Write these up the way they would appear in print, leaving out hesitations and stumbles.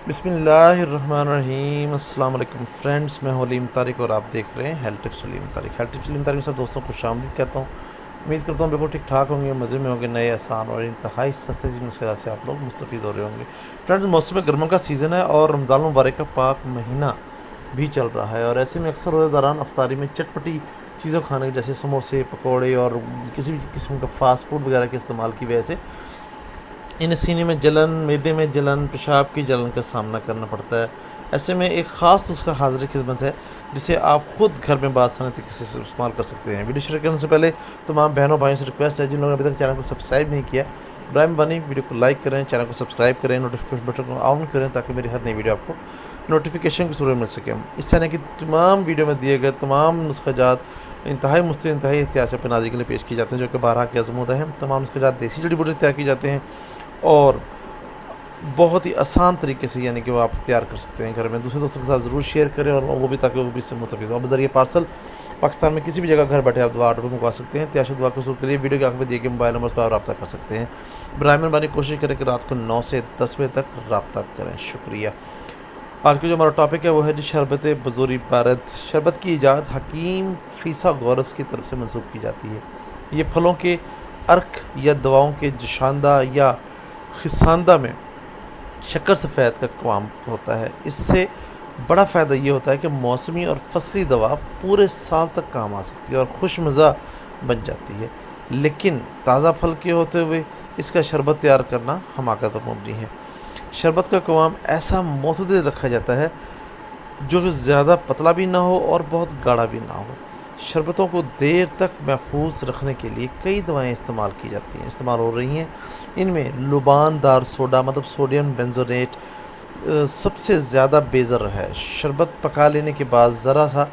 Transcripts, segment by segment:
बिस्मिल्लाहिर्रहमानिर्रहीम। अस्सलाम वालेकुम फ्रेंड्स, मैं हलीम तारिक और आप देख रहे हैं health tips Halim Tariq. Health tips Halim Tariq में सब दोस्तों को खुशामदीद कहता हूँ। उम्मीद करता हूँ बिल्कुल ठीक ठाक होंगे, मज़े में होंगे, नए आसान और इंतहाई सस्ते नुस्खे से आप लोग मुस्तफ़ीज़ हो रहे होंगे। फ्रेंड्स, मौसम गर्मियों का सीज़न है और रमज़ान मुबारक का पाक महीना भी चल रहा है और ऐसे में अक्सर रोज़े दौरान अफ्तारी में चटपटी चीज़ों खाने जैसे समोसे, पकौड़े और किसी भी किस्म का फ़ास्ट फूड वगैरह के इस्तेमाल की वजह से इन्हें सीने में जलन, मैदे में जलन, पेशाब की जलन का सामना करना पड़ता है। ऐसे में एक ख़ास नुस्खा हाज़िर खिदमत है जिसे आप ख़ुद घर में बासानी तरीके से इस्तेमाल कर सकते हैं। वीडियो शुरू करने से पहले तमाम बहनों भाइयों से रिक्वेस्ट है, जिन लोगों ने अभी तक चैनल को सब्सक्राइब नहीं किया, बराए मेहरबानी वीडियो को लाइक करें, चैनल को सब्सक्राइब करें, नोटिफिकेशन बटन को ऑन करें ताकि मेरी हर नई वीडियो आपको नोटिफिकेशन के ज़रूर मिल सके। इस तरह की तमाम वीडियो में दिए गए तमाम नुस्खाजात इंतहाई मुस्तकिल, इंतहाई एहतियात से अपने नाज़रीन के लिए पेश किए जाते हैं, जो कि बारहा के आज़मूदा हैं। तमाम नुस्खाजात देसी जड़ी बूटी तैयार किए जाते हैं और बहुत ही आसान तरीके से यानी कि वो आप तैयार कर सकते हैं घर में। दूसरे दोस्तों के साथ ज़रूर शेयर करें और वो भी, ताकि वो भी इससे मुस्तफ़ीद हो। बज़रिए पार्सल पाकिस्तान में किसी भी जगह घर बैठे आप दवा ऑर्डर पर मंगवा सकते हैं। त्याशत दवा को शुरू करिए, वीडियो के आगे में दिए गए मोबाइल नंबर पर आप रब्ता कर सकते हैं। बराए मेहरबानी कोशिश करें कि रात को 9 से 10 बजे तक रब्ता करें। शुक्रिया। आज का जो हमारा टॉपिक है वो है जी शरबत बज़ोरी बारद। शरबत की इजाद हकीम फिसागोरस की तरफ से मंसूब की जाती है। ये फलों के अर्क या दवाओं के जशांदा या खिसानदा में शक्कर सफ़ेद का कवाम होता है। इससे बड़ा फ़ायदा ये होता है कि मौसमी और फसली दवा पूरे साल तक काम आ सकती है और खुश मज़ा बन जाती है। लेकिन ताज़ा फल के होते हुए इसका शरबत तैयार करना हमाकत पर मबनी है। शरबत का कवाम ऐसा मुतदल रखा जाता है जो ज़्यादा पतला भी ना हो और बहुत गाढ़ा भी ना हो। शरबतों को देर तक महफूज रखने के लिए कई दवाएं इस्तेमाल की जाती हैं, इस्तेमाल हो रही हैं। इनमें लुबानदार सोडा मतलब सोडियम बेंजोनेट सबसे ज़्यादा बेज़र है। शरबत पका लेने के बाद ज़रा सा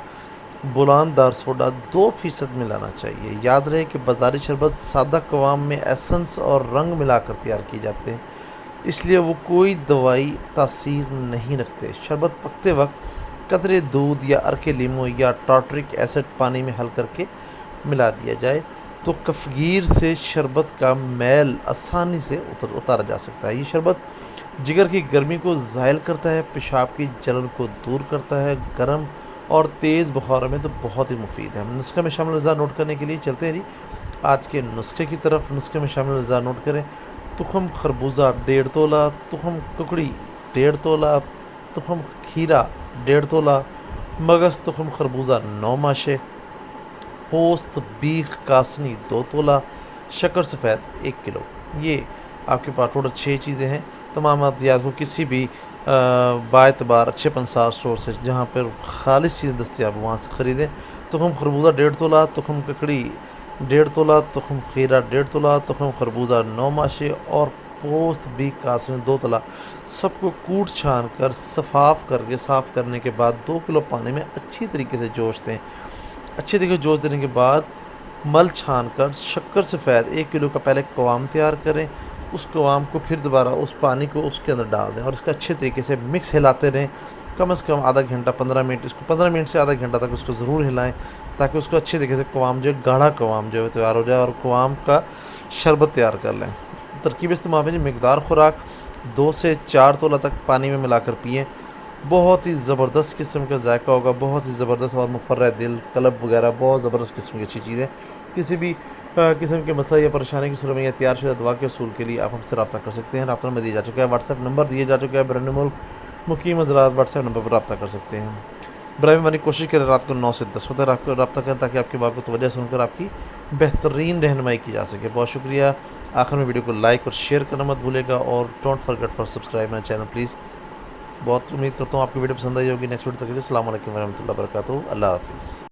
बुलानदार सोडा 2% मिलाना चाहिए। याद रहे कि बाज़ारी शरबत सादा कवाम में एसेंस और रंग मिलाकर तैयार किए जाते हैं, इसलिए वो कोई दवाई तासीर नहीं रखते। शरबत पकते वक्त कतरे दूध या अर्के लीमो या टार्टरिक एसिड पानी में हल करके मिला दिया जाए तो कफगीर से शरबत का मैल आसानी से उतारा जा सकता है। ये शरबत जिगर की गर्मी को ज़ायल करता है, पेशाब की जलन को दूर करता है। गर्म और तेज़ बुखार में तो बहुत ही मुफीद है। नुस्खे में शामिल अज़ा नोट करने के लिए चलते हैं जी आज के नुस्खे की तरफ। नुस्खे में शामिल अज़ा नोट करें। तुखम खरबूजा 1.5 तोला, तुखम कुकड़ी 1.5 तोला, तुखम खीरा 1.5 तोला, मगज़ तुखम खरबूजा 9 माशे, पोस्त बीख कासनी 2 तोला, शक्कर सफ़ेद 1 किलो। ये आपके पास टोटल 6 चीज़ें हैं। तमाम अद्वियात को किसी भी बाएतबार अच्छे पंसार स्टोर से जहाँ पर खालिश चीज़ें दस्तियाब वहाँ से ख़रीदें। तुखम खरबूजा 1.5 तोला, तुखम ककड़ी 1.5 तोला, तुखम खीरा 1.5 तोला, तुखम खरबूजा 9 माशे और पोस्त बीख कासनी 2 तोला। सबको कूट छान कर साफ़ करने के बाद 2 किलो पानी में अच्छी तरीके से जोश दें। अच्छे तरीके से जोश देने के बाद मल छान कर शक्कर सफ़ेद 1 किलो का पहले कवाम तैयार करें। उस कवाम को फिर दोबारा उस पानी को उसके अंदर डाल दें और इसका अच्छे तरीके से मिक्स हिलाते रहें। कम से कम आधा घंटा 15 मिनट, इसको 15 मिनट से आधा घंटा तक उसको ज़रूर हिलाएं ताकि उसको अच्छे तरीके से कवाम जो है गाढ़ा कवाम जो है तैयार हो जाए और कवाम का शरबत तैयार कर लें। तरकीब इस्तेमाल में मकदार खुराक 2 से 4 तोला तक पानी में मिलाकर पिएँ। बहुत ही ज़बरदस्त किस्म का जायका होगा, बहुत ही ज़बरदस्त और मुफर्रह दिल, कलब वगैरह बहुत ज़बरदस्त किस्म की अच्छी चीज़ें। किसी भी किस्म के मसले या परेशानी की सूरत में या तैयार शुदा दवा के असूल के लिए आप हमसे रब्ता कर सकते हैं। रब्ता नंबर दिया जा चुका है, व्हाट्सएप नंबर दिया जा चुका है। बरन मुल्क मुकीम हज़रात व्हाट्सएप नंबर पर रब्ता कर सकते हैं। बराए मेहरबानी कोशिश करें रात को 9 से 10 बजे तक आपको रब्ता करें ताकि आपकी बात को तवज्जो सुनकर आपकी बेहतरीन रहनुमाई की जा सके। बहुत शुक्रिया। आखिर में वीडियो को लाइक और शेयर करना मत भूलेगा और don't forget for subscribe my channel please. बहुत उम्मीद करता हूँ आपकी वीडियो पसंद आई होगी। नेक्स्ट वीडियो तक के लिए अस्सलाम वालेकुम व रहमतुल्लाहि व बरकातुहू। अल्लाह हाफ़िज़।